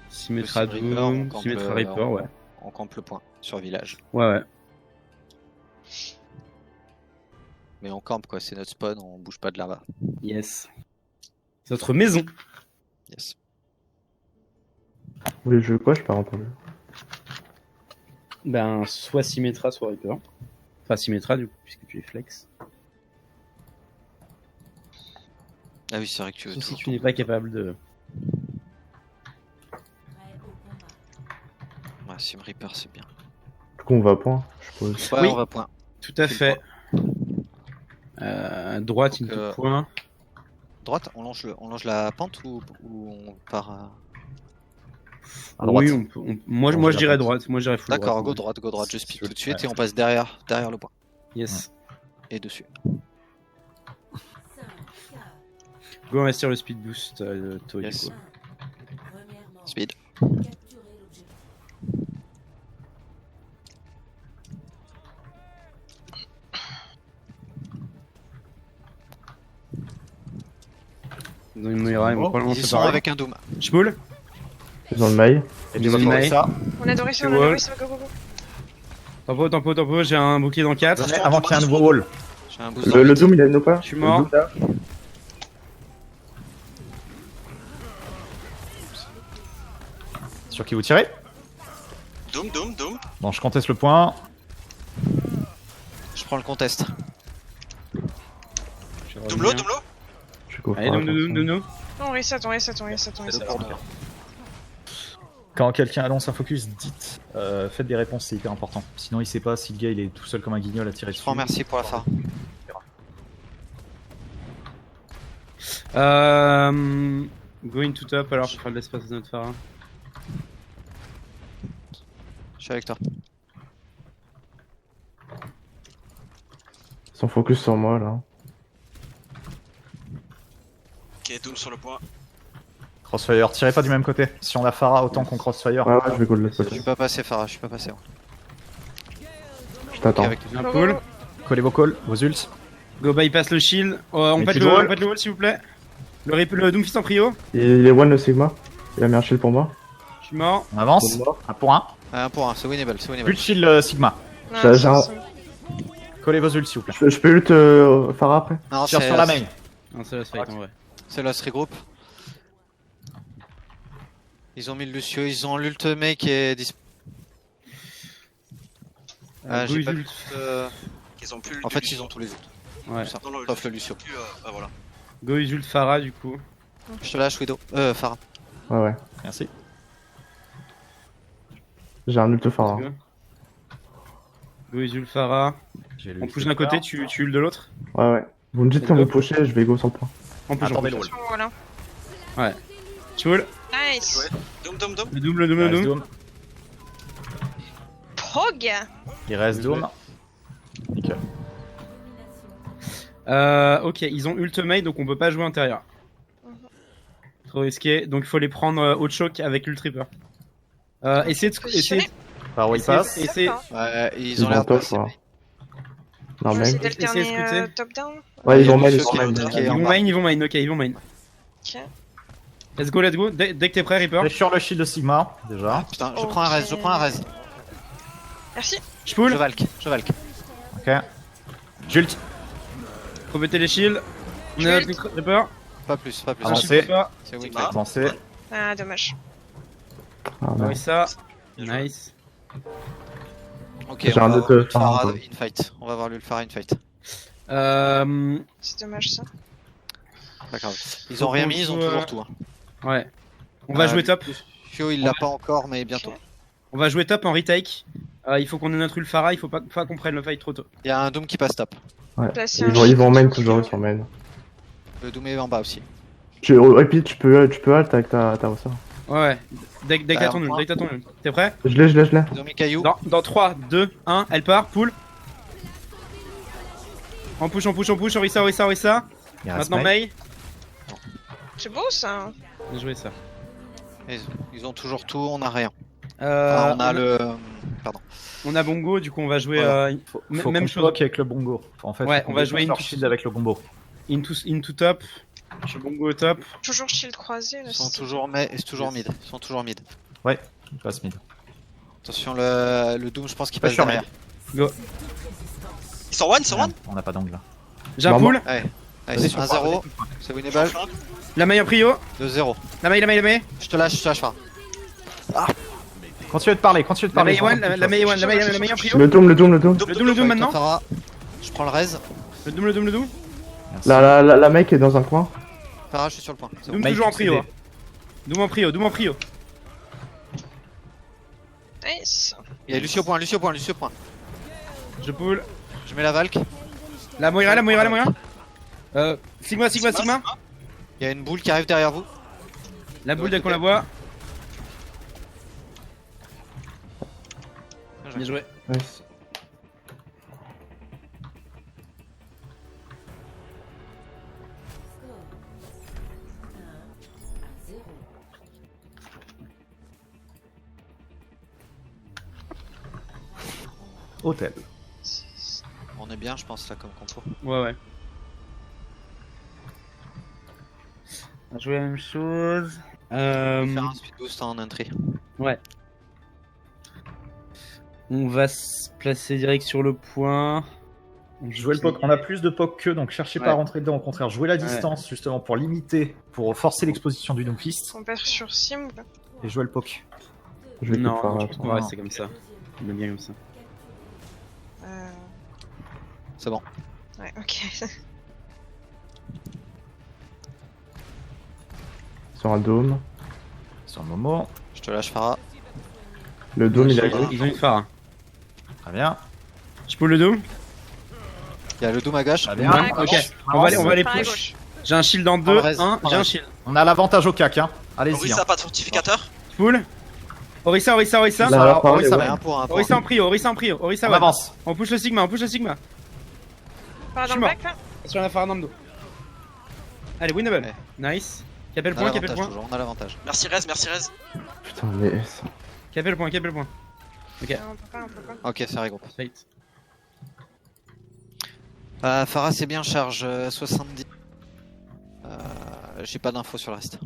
Symmetra Doom, Symmetra Reaper, ouais. On campe le point sur village. Ouais. Mais on campe quoi, c'est notre spawn, on bouge pas de là-bas. Yes. C'est notre maison. Yes. Vous voulez jouer quoi? Je pas entendu. Ben, soit Symmetra, soit Reaper. Enfin, Symmetra, du coup, puisque tu es flex. Ah oui, c'est vrai que tu veux Sauf si tout. tu n'es pas capable de... Ouais, Sim Reaper, c'est bien. Du coup, on va à point, je suppose. Ouais, Oui. on va point. Tout à C'est fait. Droite, Donc, into point. Droite, on longe la pente ou on part À droite. Oui, moi On je dirait dirais droite. droite. Moi je dirais full D'accord, droite. go droite, je speed tu veux- tout de suite ouais. et on passe derrière le point. Yes. Et dessus. Go investir le speed boost, Toy, Yes. du coup. Speed. Dans une Moira, ils vont probablement Ils y se sont pareil. avec un Doom. Shmuel, Ils ont le mail. Et Ils tu ont vas une faire maille. ça. On a Dorissa, C'est on a wall. Dorissa, go. tempo, j'ai un bouclier dans 4. Venez avant qu'il y ait un nouveau wall. J'ai un boost. Le Doom, il a une ou pas? Je suis mort. Le Doom, là. Sur qui vous tirez? Doom. Bon, je conteste le point. Je prends le contest. Doom low. Je couvre Allez, pas, nous. On reset. Quand quelqu'un annonce un focus, dites faites des réponses, c'est hyper important. Sinon, il sait pas si le gars il est tout seul comme un guignol à tirer Je dessus. prends merci pour la fin. Go into top alors pour faire de l'espace de notre phare. Je suis avec toi. Ils sont focus sur moi, là. Ok, Doom sur le point. Crossfire, tirez pas du même côté. Si on a Pharah, autant qu'on Crossfire. Ouais, je vais go de l'autre Je côté. suis pas passé Farah, je suis pas passé. Je t'attends. Avec Un Go, pull. go. Collez vos calls, vos ults. Go bypass le shield. On Mais pète tu le dois- wall s'il vous plaît. Le Doomfist en prio. Il est one le Sigma. Il a mis un shield pour moi. Je suis mort. On avance. Pour moi. 1 pour 1. Un pour un, c'est winnable, c'est Plus winnable. de shield Sigma. Non, J'ai c'est- un- c'est- Collez vos ults s'il vous plaît. Je peux ult Farah après? Non, Tire sur la main. Non, c'est la fight en vrai. C'est Lost Regroup. Ils ont mis le Lucio, ils ont l'ultimate qui est disp... Ah, j'ai Go pas ult. vu. Ils ont plus En fait, ils ont tous les ult. Ouais. Ça, Non, sauf le Lucio. Ah voilà. Go ult Farah du coup. Je te lâche, Widow. Farah. Ouais. Merci. J'ai un ult Farah. Let's go. Go ult Farah. J'ai On push d'un côté, tu ult de l'autre. Ouais. Vous me dites quand vous pushez, je vais go sur le point. On push. Attendez le wall. Voilà. Shmuel. Nice. Ouais. Doom. Le double. Il reste Doom. Pog. Il reste Doom. Nickel. Ok, ils ont ultimate donc on peut pas jouer intérieur. Trop risqué, donc il faut les prendre au choke avec l'ultripper. Essayez de. Positionner. Par où il passe. Essayez. Ouais, ils Ils ont l'air vont top, passés. quoi. Je Non, vais mais. essayer d'alterner Essayez de scruter. top-down. Ouais, Il ils y a vont du main, ils feu vont qui est main. au-dessus. Ils vont main, ok, ils vont main. Ok. Let's go. Dès que t'es prêt, Reaper. J'ai sur le shield de Sigma, déjà. Putain, je prends un res, je prends un res. Merci. Je pull. Je valk. Ok. Jult. Faut péter les shields. On est Ult. notre Reaper. Pas plus. Avancez. C'est win. Ah. Avancez. Ah, dommage. Ah, Oui, non. ça. Bien joué. Nice. Ok, J'ai on un va autre voir Farah, Farah quoi. in fight. On va voir Farah in fight. C'est dommage ça. Pas grave. Ils ont rien mis, ils ont toujours tout. Hein. Ouais. On va jouer top. Fio, il l'a pas encore, mais bientôt. On va jouer top en retake. Il faut qu'on ait notre Ulfara, il faut pas qu'on prenne le fight trop tôt. Il y a un Doom qui passe top. Ouais. Placer Ils vont main toujours, ils sont main. Le Doom est en bas aussi. Et puis tu peux alt avec ta Rossa. Ouais. Dès que t'as ton ult, moi. dès que t'as ton ult. T'es prêt? Je l'ai. Ils ont mis Caillou. Dans 3, 2, 1, elle part, pull. On push, Orisa. Il reste Maintenant May. May. C'est beau ça. Bien joué ça. Ils ont toujours tout, on a rien. Enfin, on a le. Pardon. On a Bongo, du coup on va jouer Voilà. Faut même qu'on chose. bloque avec le bongo. En fait, Ouais, faut qu'on on va défonce jouer leur into- shield avec le bongo. into top. Je suis Bongo au top. Toujours shield croisé là. Ils sont c'est- toujours, mais ils sont toujours mid. Ils sont toujours mid. Il passe mid. Attention, le Doom, je pense qu'il passe Sur derrière. mid. Ils sont one, ils sont one. On n'a pas d'angle là. J'ai un Maman. pull. Allez, Vas-y, sur 1-0. C'est winnable. La meilleure prio. 2-0. La maille. Je te lâche, Farah. Continue de parler, La meilleure one, la meilleure prio. Le doom. Le doom Avec toi, maintenant. Farah. Je prends le raise. Le doom. La mec est dans un coin. Farah, je suis sur le point. C'est bon. Doom toujours en prio. Doom en prio. Nice. Il y a Lucio point. Je pull. Je mets la Valk. La Moira. Sigma. Il y a une boule qui arrive derrière vous. La boule dès qu'on la voit. Bien joué. Nice. Hôtel. On est bien, je pense, là, comme compo. Ouais. On va jouer la même chose. Faire un speed boost en entry. Ouais. On va se placer direct sur le point. Jouer le poke. On a plus de poke qu'eux, donc cherchez pas à rentrer dedans. Au contraire, jouer la distance justement pour limiter, pour forcer l'exposition du Doomfist On perd sur Sim ou pas? et jouer le poke. Je vais Non, faire je là. pense qu'on va rester comme ça. On est bien comme ça. C'est bon. Ouais, ok. Sur un dôme. Sur le moment. Je te lâche, Farah. Le dôme il a Ils ont une phare. Très bien. Je pull le doom. Il y a le Doom à gauche. Très bien. Ouais, ok. On va les Par la push. gauche. J'ai un shield en Prends le 2, raise, 1, prends j'ai le un raise. shield. On a l'avantage au cac, hein. Allez-y. Orisa, pas de fortificateur. Pull. Orisa. Là, Orisa pareil, Un pour un. en prio. Orisa, On ouais. avance. On push le Sigma. Pas Je dans suis le mort. bac là? Sur la phare dans le dos. Allez, winnable. Ouais. Nice. Qui appelle On a le point. l'avantage toujours, on a l'avantage. Merci Rez. Putain, mais. Qui appelle le point. Ok. Non, on peut pas. Ok, ça regroupe. Fight. Farah, c'est bien, charge 70. J'ai pas d'infos sur le reste.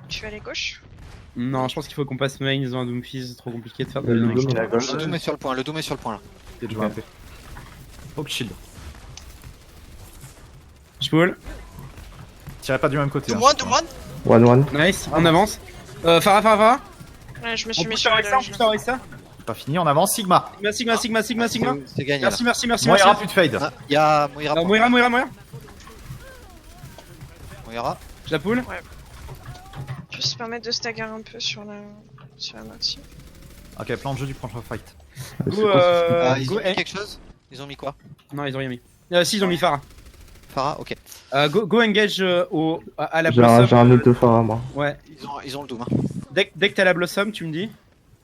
Tu vas aller gauche? Non, je pense qu'il faut qu'on passe main. Ils ont un Doomfist. C'est trop compliqué de faire de Le la Doom connexion. il est à gauche. Le Doom est sur le point, là. C'est joué un peu. Poke shield. Je pull. Tirez pas du même côté. Doom hein. one. 1-1. Nice. On avance. Farah. Ouais, je me On suis mis push sur Orisa. le. Orisa. Pas fini, on avance. Sigma. Sigma. C'est gagné. Là. Merci. Moi, il y aura plus de fade. Ah, il y a Moira. point. Moira. Moira. Je la pull. Je vais se permettre de stagger un peu sur la moitié. Ok, plan de jeu du prochain fight. Go, Ils go, ont mis quelque chose. Ils ont mis quoi? Non, ils ont rien mis. Si, ils ont mis Farah. Farah, ok. Go engage à la J'ai Blossom. un ult de phare moi. Ouais. Ils ont le Doom. Hein. Dès que t'as la Blossom, tu me dis.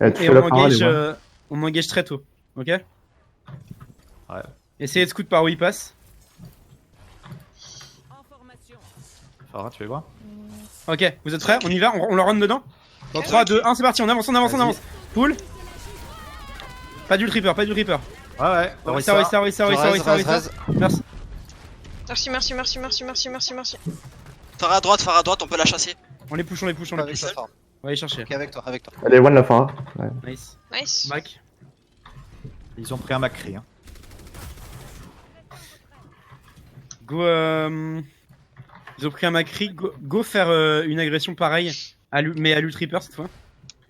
Tu Et fais la phare, allez, ouais. on engage très tôt. Ok. Ouais. Essayez de scout par où il passe. Farah, tu veux voir? Ok, vous êtes prêts? On y va? On leur run dedans? Dans 3, 2, 1, c'est parti, on avance. Pull. Pas du Reaper. Ouais. Orisa. Merci. Merci. Farah à droite, on peut la chasser. On les push. Avec On toi, va Farah. aller chercher. Ok, avec toi. Elle est one la phare. Ouais. Nice. Nice. Back. Ils ont pris un Macri. Hein. Go. Ils ont pris un Macri. Go faire une agression pareille. Mais à l'Ult Reaper cette fois.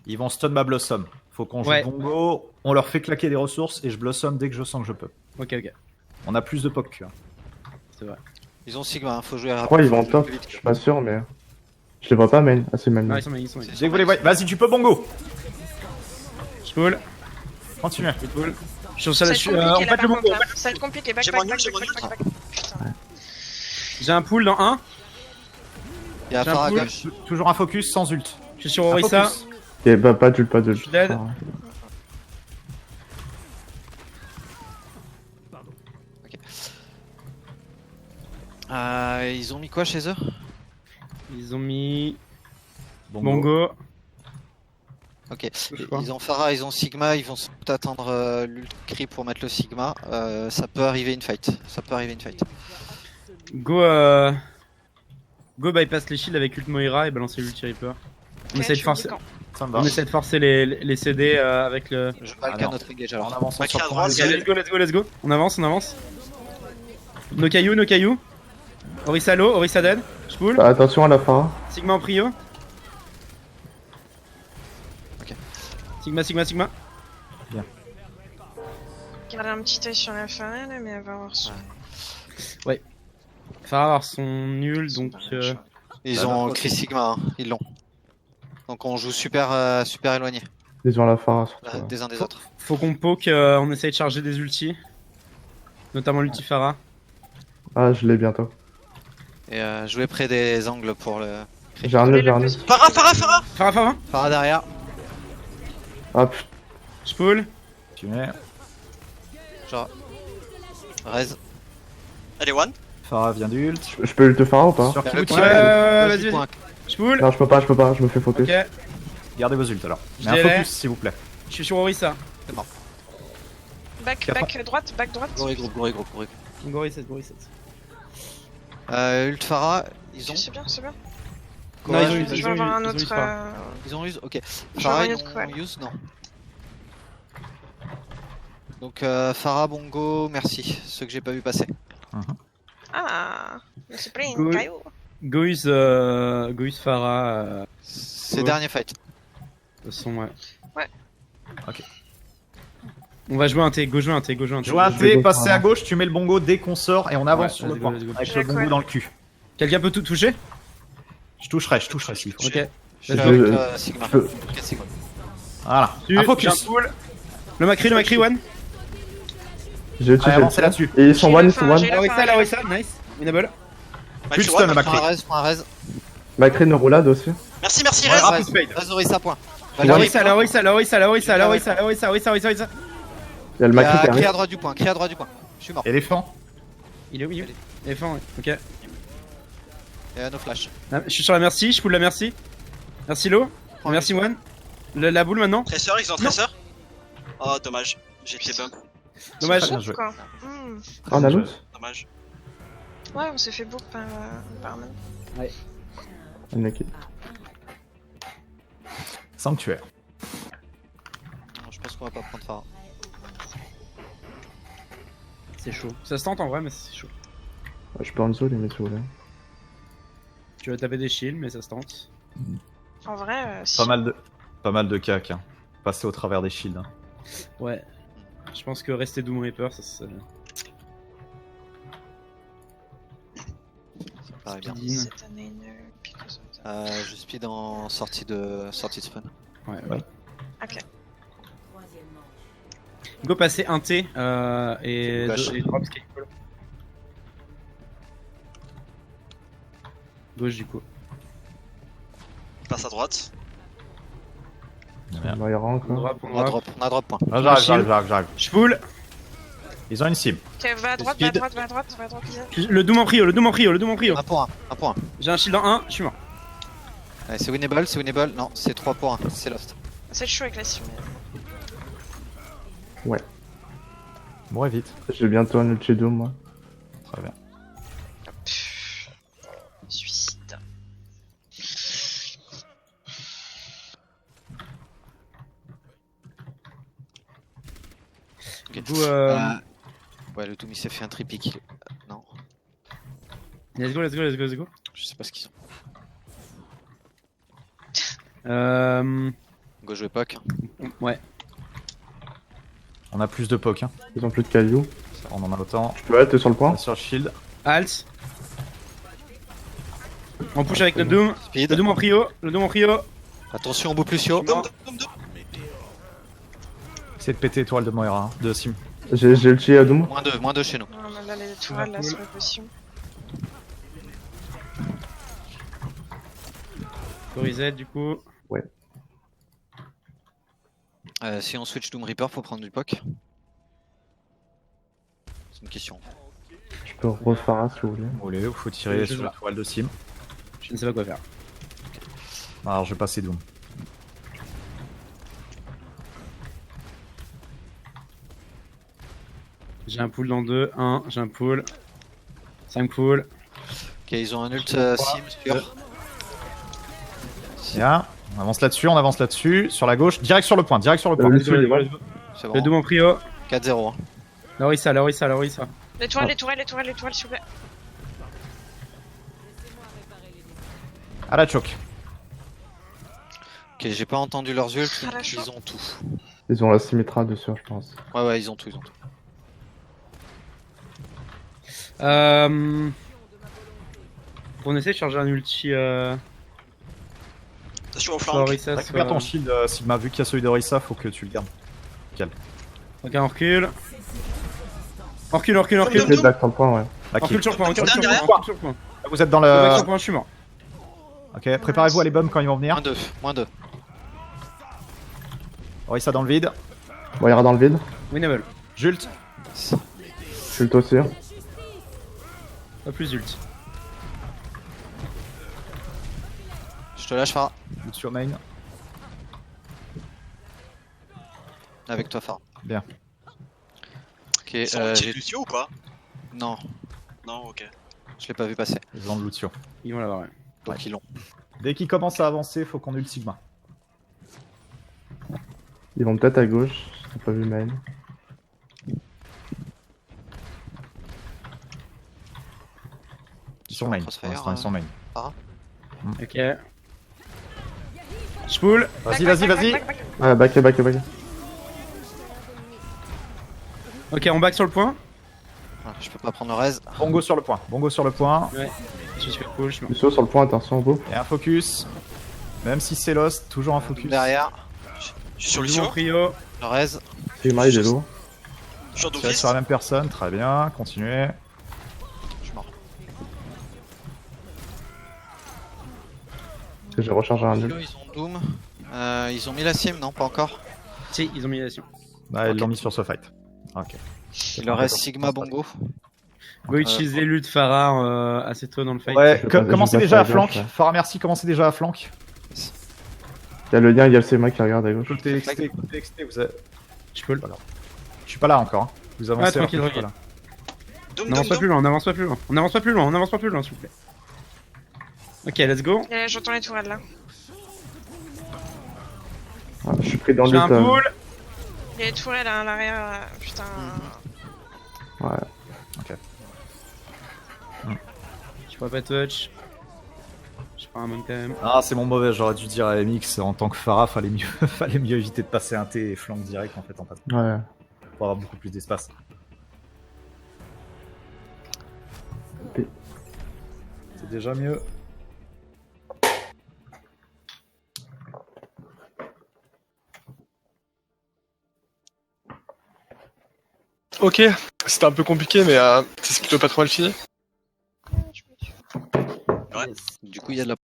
Ils vont stun ma Blossom. Faut qu'on joue Bongo. On leur fait claquer des ressources et je Blossom dès que je sens que je peux. Ok. On a plus de poke qu'eux. C'est vrai. Ils ont Sigma, faut jouer Je rapide. crois ils vont en top. Je suis pas sûr, mais. Je les vois pas main. Ah, c'est main. Non, ils sont main. Dès que vous les voyez. Vas-y, tu peux Bongo. Je pull. Continue. Je suis sur Ça ça. va être compliqué là On par pète le contre Bongo. là. Ça va être compliqué. Back. J'ai mon ult. Putain. J'ai un pull dans 1. Il y a J'ai un Farah à pull. gauche. Toujours un focus sans ult. Je suis sur Un Orisa. focus. Et bah, pas d'ult. Je suis dead. Ils ont mis quoi chez eux? Ils ont mis Bongo. Ok, Touche pas. ils ont Pharah, ils ont Sigma, ils vont sans doute attendre l'ultra cri pour mettre le Sigma. Ça peut arriver une fight. Go, go bypass les shields avec ult Moira et balancer l'ulti Reaper. On Ok, essaie de je forcer, suis au camp. Ça me va. on essaie de forcer les CD avec le. Je balk à Alors. notre engage En alors. avançant Back sur à le droite, point. Ok, let's go. On avance. Nos cailloux. Orisa low, Orisa dead. Je pull. Attention à la Pharah. Sigma en prio. Ok. Sigma. Garder un petit œil sur la Pharah là, mais elle va avoir son. Farah avoir son nul donc. Ils ont cri Sigma, hein. Ils l'ont. Donc on joue super éloigné Ils ont la Pharah surtout. des uns des autres. Faut qu'on poke, on essaye de charger des ultis. Notamment l'ulti Farah. Ah, je l'ai bientôt. Et jouer près des angles pour le. J'ai un nœud, j'ai un nœud. Farah. Farah. Pharah derrière. Ah putain, Je pull. Tu mets. Genre. Rez. Elle est one. Pharah vient d'ult. je peux ult Pharah ou pas? Sur qui Le vous point. tirez Ouais, Vas-y, vas-y. point. Je pull. Non, je peux pas, je me fais focus. Ok. Gardez vos ults alors. Je Mais un dirais- focus s'il vous plaît. Je suis sur Orisa. Back droite. Glory group. Go reset. Ult Pharah, ils ont. C'est bien. Non, ils ont Courage, eu- Je vais avoir un ils ont eu autre. Pharah. Ils ont use. Ok. Je Pharah, vois ils un autre ont use. Non. Donc Pharah, Bongo, merci. Ceux que j'ai pas vu passer. Ah, c'est plein Good. de cailloux. Goïs Farah. C'est Ouais. dernier fight. De toute façon, ouais. Ouais. Ok. On va jouer un T. Go jouer un T. Jouez un Je vais T, go passez Pharah. à gauche, tu mets le bongo dès qu'on sort et on avance Ouais, sur le let's go, point. let's go. Avec Je le vais bongo quoi dans le cul. Quelqu'un peut tout toucher? Je toucherai s'il faut. Ok. Je suis Let's avec go. Sigma. Je peux- Ok, Sigma. Voilà. Tu- Un j'ai focus. pull. Le Macri one. J'ai ulti, Allez, j'ai avancez ulti. là-dessus. Et ils sont J'ai one, la ils sont fin, one. j'ai la fin. La Orisa, nice. Winnable. Plus de stun, le Macri. Prends un Rez. Macri une roulade aussi. Merci, Ouais, Rez. Rapid fade. Rez Orisa, point. Ouais. La Orisa. Il y a le Il y Macri qui a cri arrive. à droite du point. Je suis mort. Éléphant. Il est où? Éléphant, ouais. Ok. Et no flash. Ah, je suis sur la merci, je pull la merci. Merci Lo. Prends Merci One. La boule maintenant. Tresseur, ils ont tresseur. Oh, dommage. J'ai été bump. Dommage. Bien joué. Quoi. Ah, on a l'autre. Dommage. Ouais, on s'est fait book par man. On est qui? Sanctuaire. Non, je pense qu'on va pas prendre Pharah. C'est chaud. Ça se tente en vrai, mais c'est chaud. Je peux en dessous, limite, si vous voulez. Tu vas taper des shields, mais ça se tente. En vrai, si. Pas mal de cac. Hein. Passer au travers des shields. Hein. Ouais. Je pense que rester Doom Reaper, ça se. Ça paraît bien. Speed. Cette année, Je speed en sortie de spawn. Ouais. Ok. Go passer un T et Gauche. drop scale. Gauche du coup. Passe à droite. On va y rentrer. On drop, On a drop point. Ah, j'arrive. Je pull. Ils ont une cible. Ok, va à droite, Speed. Lisa. Le Doom en prio. Un pour un. J'ai un shield en 1, je suis mort. Allez, c'est winnable. Non, c'est 3 pour 1. C'est lost. C'est chaud avec la cible. Mourez vite. J'ai bientôt un ulti Doom, moi. Très bien. Suicide. Ok. Du coup, Ouais, le Doom il s'est fait un tripic. Non, let's go. je sais pas ce qu'ils ont. Go jouer POC. Ouais. On a plus de poke. Hein. Ils ont plus de cailloux. On en a autant. Tu peux être sur le point? Sur le shield. Alt. On push avec le Doom. Speed. Le Doom en prio. Attention, au bout plus haut. Non. Doom. Essayez de péter étoile de Moira. Hein, de Sim. J'ai ulti Doom. Moins 2 chez nous. Non, mais là, les tourelles, là, c'est pas possible. Reset du coup. Si on switch Doom Reaper, faut prendre du POC. C'est une question. Je peux refaire si vous voulez. Vous voulez, faut tirer Je sur vois. l'étoile de Sim. Je ne sais pas quoi faire. Alors je vais passer Doom. J'ai un pool dans 2, 1, j'ai un pool. 5 pools. Ok, ils ont un ult sim sûr. Bien. On avance là-dessus. Sur la gauche, direct sur le point. Lucio, il est bon. C'est Le bon. double en prio. 4-0. Hein. Larissa. L'étoile, s'il vous plaît. À la choke. Ok, j'ai pas entendu leurs ults, Ah, la donc ils chance. ont tout. Ils ont la Symmetra dessus, je pense. Ouais, ils ont tout. On essaie de charger un ulti. Attention au Sur flanc. Orisa. Récupère ton shield, Sigma. Vu qu'il y a celui d'Orisa, faut que tu le gardes. Ok, on recule. On recule. C'est back sur le point, ouais. Là, On recule sur le point. Derrière. vous êtes dans Back sur le. le point, je suis mort. Ok, préparez-vous à les bums quand ils vont venir. Moins 2. Orisa dans le vide. Bon, il ira dans le vide. Winnable. Jult. Je suis le aussi. Pas plus ult. Je te lâche Farah. Lucio main. Avec toi Farah. Bien. Ok, Ils ont tiré Lucio ou pas? Non, Non, ok. je l'ai pas vu passer. Ils ont le Lucio. Ils vont l'avoir, ouais. Donc ils l'ont. Dès qu'ils commencent à avancer, faut qu'on ult Sigma. Ils vont peut-être à gauche. J'ai pas vu main. Ils sont main. Pour Crossfire, l'instant, ils sont main. Ok. Je pull. Vas-y. Ah, back. Ok, on back sur le point. Ah, je peux pas prendre le raise. Bongo sur le point. Je suis fait pull, je suis mort. Lucio sur le point, attention au bout. Et un focus. Même si c'est lost, toujours un focus. Derrière, Je suis sur Le double en Lucio. prio. le raise. Sigma, il est lourd. Je suis sur Tu restes Doomfist. sur la même personne, très bien. Continuez. Je suis mort. Parce que j'ai rechargé un Ils ult. ont Doom. Ils ont mis la sim, non? Pas encore. Si, ils ont mis l'action. Bah, ils Ok. l'ont mis sur ce fight. Ok. Il leur reste Sigma Bongo. Go utiliser l'ult Farah assez tôt dans le fight. Ouais, Je vais pas- commencez je vais déjà à passer à flank. gauche, ouais. Farah, merci, commencez déjà à flank. Il y a le lien, il y a le Sigma qui regarde à gauche. Côté XT, vous êtes. Je pull. Je suis pas là encore. Hein. Vous avancez. tranquille, alors que je suis tranquille. pas là. Doom, On avance pas Doom, plus loin, on avance pas plus loin, s'il vous plaît. Ok, let's go. J'entends les tourelles là. Ah, je suis pris dans J'ai le un ult. pull. Il y a les tourelles à l'arrière. Putain. Ouais. Je pourrais pas touch. Je prends un mon quand même. Ah, c'est mon mauvais. J'aurais dû dire à MX en tant que Farah, fallait mieux éviter de passer un T et flank direct en fait en face. Ouais. Pour avoir beaucoup plus d'espace. P. C'est déjà mieux. Ok, c'était un peu compliqué, mais c'est plutôt pas trop mal fini. Du coup, il y a de la